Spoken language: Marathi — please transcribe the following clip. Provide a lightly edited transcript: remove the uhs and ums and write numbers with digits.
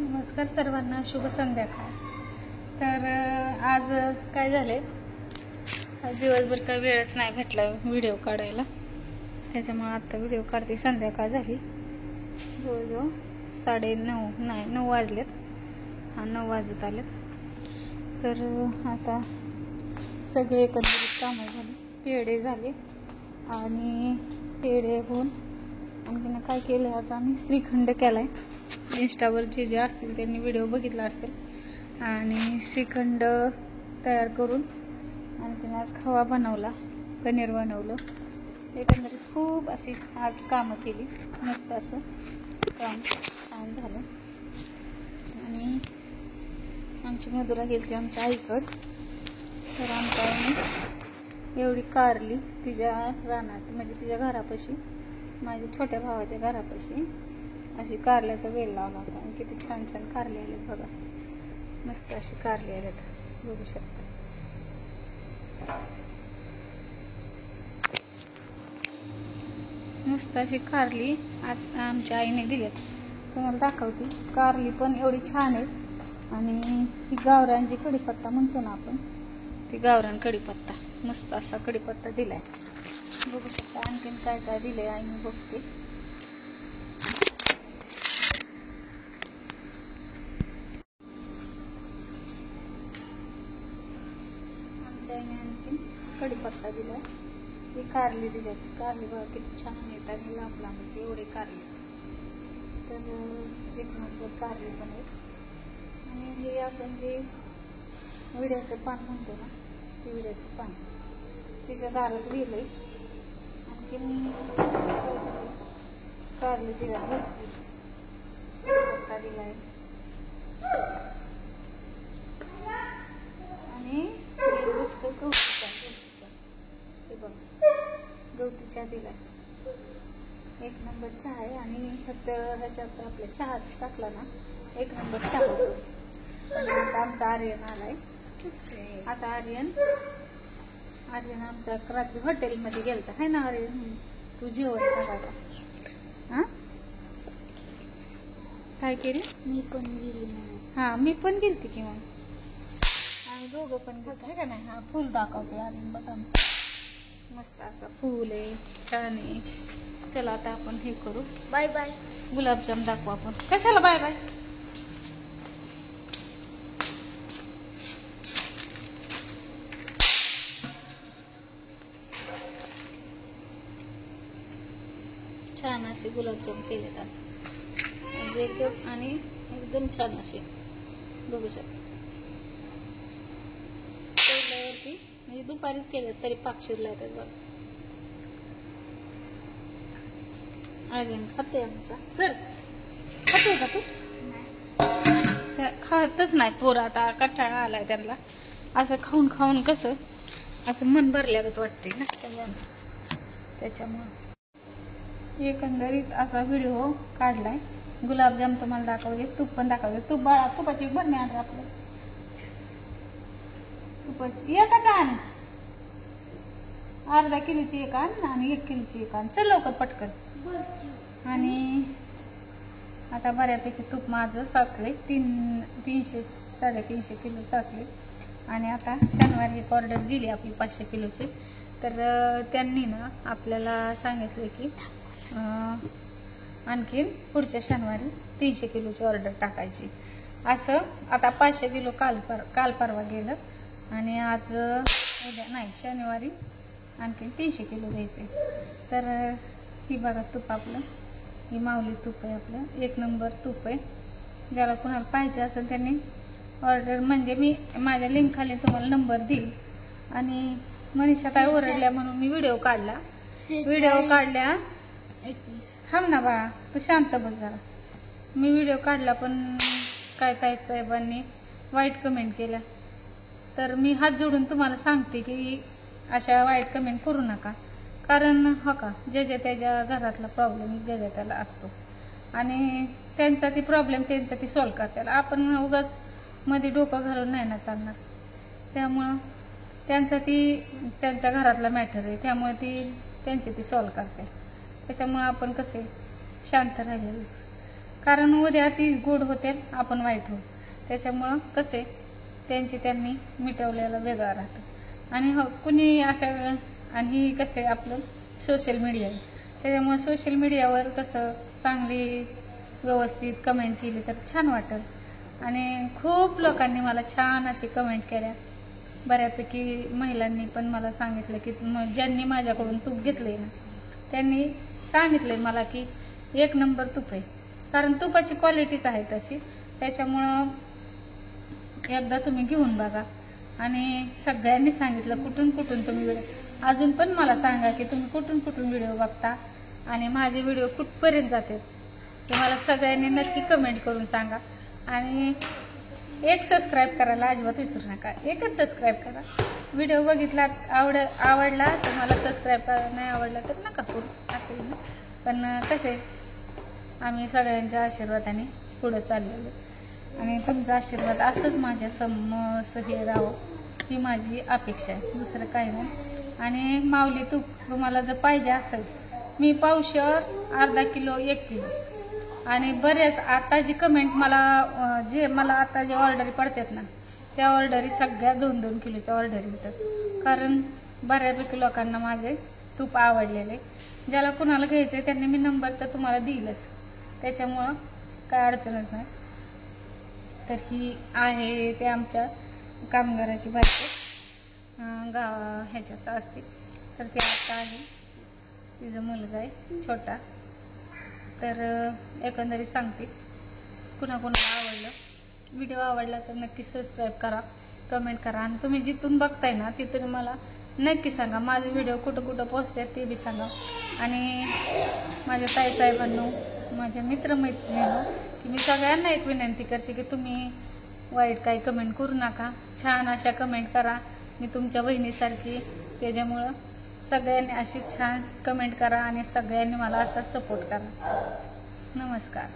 नमस्कार सर्वांना, शुभ संध्याकाळ। तर आज काय झाले, आज दिवसभर काय वेळच नाही भेटला व्हिडिओ काढायला, त्याच्यामुळे आता व्हिडिओ काढते। संध्याकाळ झाली, जवळजवळ 9:30 नाही 9 वाजलेत, 9 वाजत आलेत। तर आता सगळे एकत्रित कामं झाली, पेढे झाले आणि पेढे होऊन आणखीन काय केलं, आज आम्ही श्रीखंड केलाय। इंस्टावर जे असतील त्यांनी व्हिडिओ बघितला असेल। आणि श्रीखंड तयार करून आणखीन आज खवा बनवला, पनीर बनवलं। एकंदरीत खूप अशी आज कामं केली, मस्त असं काम छान झालं। आणि आमची मधुरा गेली आमच्या आईकडं, तर आमच्या आईने एवढी कारली तिच्या रानात, म्हणजे तिच्या घरापाशी, माझ्या छोट्या भावाच्या घरापाशी अशी कारल्याचा वेल लावला होता। आणि किती छान छान कारले आलेत बघा, मस्त अशी कारली आलेत, बघू शकता। मस्त अशी कारली आमच्या आईने दिल्यात, तुम्हाला दाखवते। कारली पण एवढी छान आहे। आणि ही गावरान जी कढीपत्ता म्हणतो ना आपण, ती गावरान कढीपत्ता, मस्त असा कढीपत्ता दिलाय, बघू शकता। आणखीन काय काय दिलंय आईने बघते। आणखी कढीपत्ता दिलाय, ही कारली दिली, कारली बघा किती छान येत आणि लांब लांब येते एवढे कारली। तर एक नंबर कारली पण आहे। आणि हे आपण जे विड्याचं पान म्हणतो ना, ते विड्याचं पान तिच्या दारात लिहिलंय। आणखीन कारली दिला, कढीपत्ता दिलाय आणि गोष्ट गवती चहा दिलाय, एक नंबर चहा आहे। आणि फक्त ह्याच्यात आपल्या चहा टाकला ना, एक नंबर चहा होतो। आणि आता आमचा आर्यन आलाय, आता आर्यन आमचा रात्री हॉटेलमध्ये गेलता, है ना आर्यन? तू जेवण करायला हा काय केली? मी पण गेली नाही। हा मी पण गेलती की, मग आम्ही दोघं पण गेलतो, है का नाही? हा फुल दाखवते आर्यन बघा, मस्त असं फुल आहे, छान आहे। चला आता आपण हे करू, बाय बाय। गुलाबजाम दाखवू आपण। कशाला बाय बाय? छान असे गुलाबजाम केलेत आज एकदम, आणि एकदम छान असे, बघू शकता। पहिल्यावरती म्हणजे दुपारीच केले तरी पाक शिरला तर बघ। आर्यन खातोय आमचा, सर खातोय का तू? खातच नाही पोर, आता कंटाळा आलाय त्यांना, असं खाऊन खाऊन कसं असं मन भरल्यागत वाटते ना, त्याच्यामुळं एकंदरीत असा व्हिडिओ काढलाय। गुलाबजाम तुम्हाला दाखवले, तूप पण दाखवले। तूप बाळा, तुपाची बरणी आण आपलं, तुपाची एकच आण, अर्धा किलोची एक आण आणि 1 किलोची एक आण, चल लवकर पटकन। आणि आता बऱ्यापैकी तूप माझं साचलंय, 300 350 किलो साचले। आणि आता शनिवारी एक ऑर्डर दिली आपली 500 किलोची, तर त्यांनी ना आपल्याला सांगितलं की आणखीन पुढच्या शनिवारी 300 किलोची ऑर्डर टाकायची। असं आता 500 किलो काल परवा गेलं, आणि आज उद्या नाही शनिवारी आणखीन 300 किलो द्यायचे। तर ही बघा तूप आपलं, ही माऊली तूप आहे आपलं, एक नंबर तूप आहे। ज्याला कोणाला पाहिजे असेल त्यांनी ऑर्डर, म्हणजे मी माझ्या लिंक खाली तुम्हाला नंबर देईल। आणि मनीषा काय ओरडल्या म्हणून मी व्हिडिओ काढला, थांब ना बाळा, तू शांत बस जरा। मी व्हिडिओ काढला, पण काय ताई साहेबांनी वाईट कमेंट केल्या, तर मी हात जोडून तुम्हाला सांगते की अशा वाईट कमेंट करू नका। कारण हो का, ज्याच्या त्याच्या घरातला प्रॉब्लेम ज्याच्या त्याला असतो, आणि त्यांचा ती प्रॉब्लेम त्यांचा ती सॉल्व्ह करतात, आपण उगाच मध्ये डोकं घालून नाही ना चालणार। त्यामुळं त्यांच्या घरातला मॅटर आहे, त्यामुळे ती त्यांची ती सॉल्व्ह करते। त्याच्यामुळे आपण कसे शांत राहिलं कारण उद्या ती गोड होते, आपण वाईट होऊ. त्याच्यामुळं कसे त्यांनी मिटवलेलं वेगळं राहतं. आणि हो कुणी अशा, आणि कसे आपलं सोशल मीडिया आहे, त्याच्यामुळे सोशल मीडियावर कसं चांगली व्यवस्थित कमेंट केली तर छान वाटेल. आणि खूप लोकांनी मला छान अशी कमेंट केल्या. बऱ्यापैकी महिलांनी पण मला सांगितलं की ज्यांनी माझ्याकडून तूप घेतलंय ना, त्यांनी सांगितलंय मला की 1 नंबर तूप आहे. कारण तुपाची क्वालिटीच आहे तशी. त्याच्यामुळं एकदा तुम्ही घेऊन बघा. आणि सगळ्यांनी सांगितलं कुठून तुम्ही व्हिडिओ, अजून पण मला सांगा की तुम्ही कुठून व्हिडिओ बघता आणि माझे व्हिडिओ कुठपर्यंत जाते ते मला सगळ्यांनी नक्की कमेंट करून सांगा. आणि एक सबस्क्राईब करायला अजिबात विसरू नका. एकच सबस्क्राईब करा. व्हिडिओ बघितला आवडला तर मला सबस्क्राईब करा, नाही आवडला तर नका करू, असेल ना. पण कसे आम्ही सगळ्यांच्या आशीर्वादाने पुढं चाललेलो आणि तुमचा आशीर्वाद असंच माझ्या हे राहावं ही माझी अपेक्षा आहे, दुसरं काही नाही. आणि माऊली तूप तुम्हाला जर पाहिजे असेल, मी पावशेर, अर्धा किलो, 1 किलो. आणि बरेच आता जी कमेंट मला मला आता जे ऑर्डरी पडतात ना, त्या ऑर्डरी सगळ्या 2-2 किलोच्या ऑर्डरी येतात. कारण बऱ्यापैकी लोकांना माझे तूप आवडलेले. ज्याला कुणाला घ्यायचं आहे त्यांनी मी नंबर तर तुम्हाला देईलच, त्याच्यामुळं काय अडचणच नाही. तर ही आहे ते आमच्या कामगाराची बायको, ह्याच्यात असते. तर ती आता आहे, तिचा मुलगा आहे छोटा. तर एकंदरीत सांगते, कुणाकुणाला आवडलं, व्हिडिओ आवडला तर नक्की सबस्क्राईब करा, कमेंट करा. आणि तुम्ही जिथून बघताय ना तिथून मला नक्की सांगा. माझे व्हिडिओ कुठं पोहोचतात ते बी सांगा. आणि माझ्या ताईसाहेबांनो, माझ्या मित्रमैत्रिणींनो, की मी सगळ्यांना एक विनंती करते की तुम्ही वाईट काही कमेंट करू नका, छान अशा कमेंट करा. मी तुमच्या बहिणीसारखी. त्याच्यामुळं सगळ्यांनी अशी छान कमेंट करा आणि सगळ्यांनी मला असा सपोर्ट करा. नमस्कार.